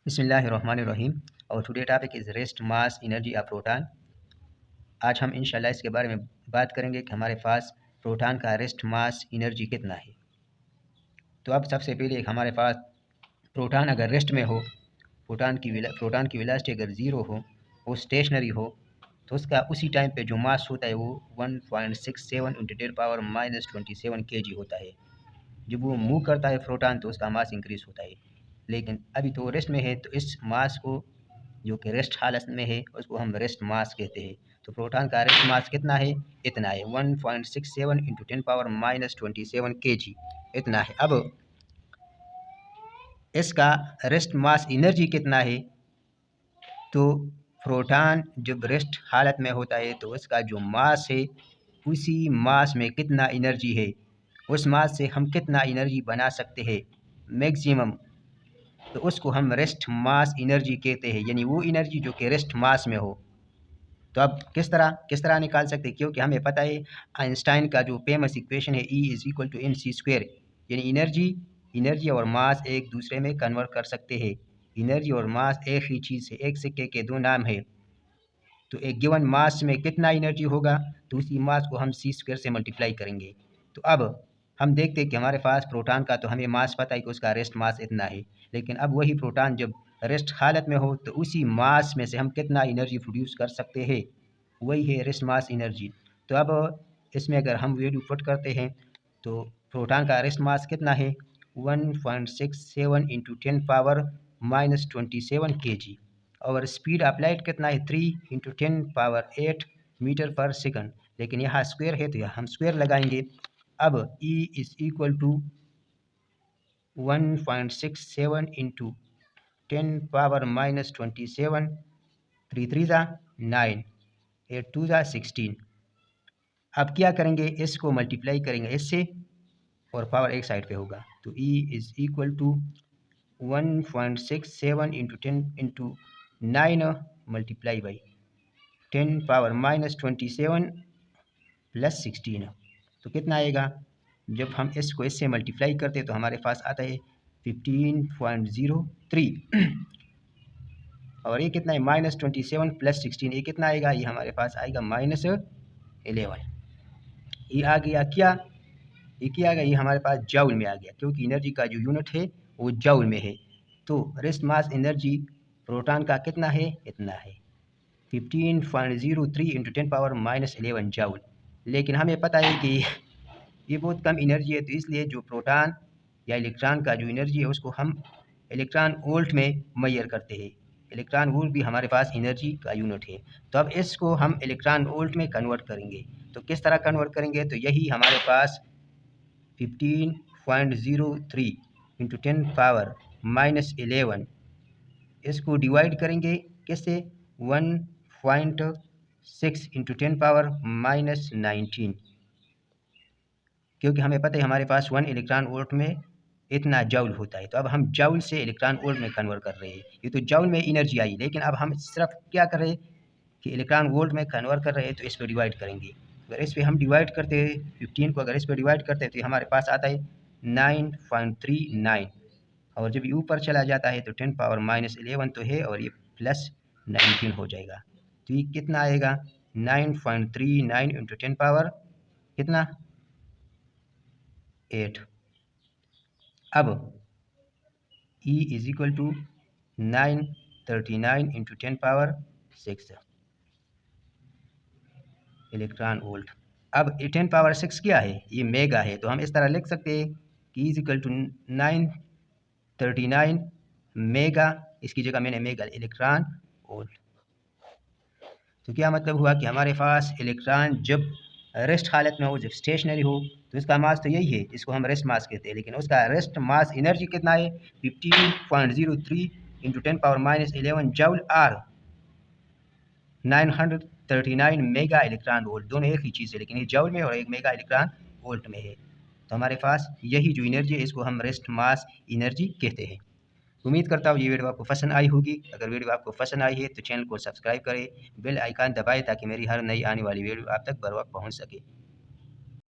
बिस्मिल्लाहिर्रहमानिर्रहीम। और today topic is rest mass energy of proton. आज हम इंशाल्लाह इसके बारे में बात करेंगे कि हमारे पास प्रोटॉन का रेस्ट मास एनर्जी कितना है। तो अब सबसे पहले हमारे पास प्रोटॉन अगर रेस्ट में हो, प्रोटॉन की वेलोसिटी अगर ज़ीरो हो, वो स्टेशनरी हो, तो उसका उसी टाइम पे जो मास होता है वो 1.67 × 10⁻⁻27 kg होता है। जब वो मूव करता है प्रोटॉन तो उसका मास इंक्रीज होता है। लेकिन अभी तो रेस्ट में है, तो इस मास को जो कि रेस्ट हालत में है उसको हम रेस्ट मास कहते हैं। तो प्रोटॉन का रेस्ट मास कितना है? इतना है 1.67 × 10⁻⁻27 kg, इतना है। अब इसका रेस्ट मास एनर्जी कितना है? तो प्रोटॉन जब रेस्ट हालत में होता है तो उसका जो मास है उसी मास में कितना एनर्जी है, उस मास से हम कितना एनर्जी बना सकते हैं मैक्सिमम, तो उसको हम रेस्ट मास एनर्जी कहते हैं, यानी वो एनर्जी जो कि रेस्ट मास में हो। तो अब किस तरह निकाल सकते हैं? क्योंकि हमें पता है आइंस्टाइन का जो फेमस इक्वेशन है E = mc², यानी एनर्जी और मास एक दूसरे में कन्वर्ट कर सकते हैं। एनर्जी और मास एक ही चीज़ है, एक सिक्के के दो नाम है। तो एक गिवन मास में कितना एनर्जी होगा तो उसी मास को हम c² से मल्टीप्लाई करेंगे। तो अब हम देखते हैं कि हमारे पास प्रोटॉन का तो हमें मास पता है कि उसका रेस्ट मास इतना है, लेकिन अब वही प्रोटॉन जब रेस्ट हालत में हो तो उसी मास में से हम कितना एनर्जी प्रोड्यूस कर सकते हैं, वही है रेस्ट मास एनर्जी। तो अब इसमें अगर हम वैल्यू पुट करते हैं तो प्रोटॉन का रेस्ट मास कितना है? 1.67 × 10⁻⁻27 kg। और स्पीड ऑफ लाइट कितना है? 3 × 10⁸ मीटर पर सेकंड। लेकिन यहाँ स्क्वायर है तो यहाँ हम स्क्वायर लगाएंगे। अब E = 1.67 × 10⁻⁻27, 3 3 9, 8 2 16। अब क्या करेंगे? इसको मल्टीप्लाई करेंगे इससे और पावर एक साइड पे होगा। तो E = 1.67 × 10 × 9 मल्टीप्लाई बाई 10⁻⁻27 + 16। तो कितना आएगा? जब हम इसको इससे मल्टीप्लाई करते हैं तो हमारे पास आता है 15.03। और ये कितना है? -27 + 16, ये कितना आएगा? ये हमारे पास आएगा -11। ये आ गया क्या? ये क्या आ गया? ये हमारे पास जूल में आ गया, क्योंकि एनर्जी का जो यूनिट है वो जूल में है। तो रेस्ट मास एनर्जी प्रोटॉन का कितना है? इतना है 15.03 × 10⁻⁻11 जूल। लेकिन हमें पता है कि ये बहुत कम एनर्जी है, तो इसलिए जो प्रोटॉन या इलेक्ट्रॉन का जो एनर्जी है उसको हम इलेक्ट्रॉन वोल्ट में मेजर करते हैं। इलेक्ट्रॉन वोल्ट भी हमारे पास एनर्जी का यूनिट है। तो अब इसको हम इलेक्ट्रॉन वोल्ट में कन्वर्ट करेंगे। तो किस तरह कन्वर्ट करेंगे? तो यही हमारे पास 15.03 × 10⁻⁻11, इसको डिवाइड करेंगे किससे? 1.6 × 10⁻⁻19, क्योंकि हमें पता है हमारे पास 1 इलेक्ट्रॉन वोल्ट में इतना जूल होता है। तो अब हम जूल से इलेक्ट्रॉन वोल्ट में कन्वर्ट कर रहे हैं। ये तो जूल में एनर्जी आई, लेकिन अब हम सिर्फ क्या कर रहे हैं कि इलेक्ट्रॉन वोल्ट में कन्वर्ट कर रहे हैं, तो इस पर डिवाइड करेंगे। अगर इस पर हम डिवाइड करते हैं 15 को, अगर इस पर डिवाइड करते हैं तो हमारे पास आता है 9.39। और जब ये ऊपर चला जाता है तो 10⁻⁻11 तो है और ये +19 हो जाएगा। तो ये कितना आएगा? 9.39 × 10 कितना? 8। अब E = 939 × 10⁻6 इलेक्ट्रॉन वोल्ट। अब 10⁻6 क्या है? ये मेगा है। तो हम इस तरह लिख सकते हैं कि E = 939 मेगा, इसकी जगह मैंने मेगा इलेक्ट्रॉन वोल्ट। तो क्या मतलब हुआ कि हमारे पास इलेक्ट्रॉन जब रेस्ट हालत में हो, जब स्टेशनरी हो, तो इसका मास तो यही है, इसको हम रेस्ट मास कहते हैं। लेकिन उसका रेस्ट मास एनर्जी कितना है? 15.03 × 10⁻⁻11 जूल और 939 मेगा इलेक्ट्रॉन वोल्ट। दोनों एक ही चीज़ है, लेकिन ये जूल में और एक मेगा इलेक्ट्रॉन वोल्ट में है। तो हमारे पास यही जो एनर्जी है इसको हम रेस्ट मास एनर्जी कहते हैं। उम्मीद करता हूँ ये वीडियो आपको पसंद आई होगी। अगर वीडियो आपको पसंद आई है तो चैनल को सब्सक्राइब करें, बेल आइकन दबाएं ताकि मेरी हर नई आने वाली वीडियो आप तक बर वक्त पहुँच सके।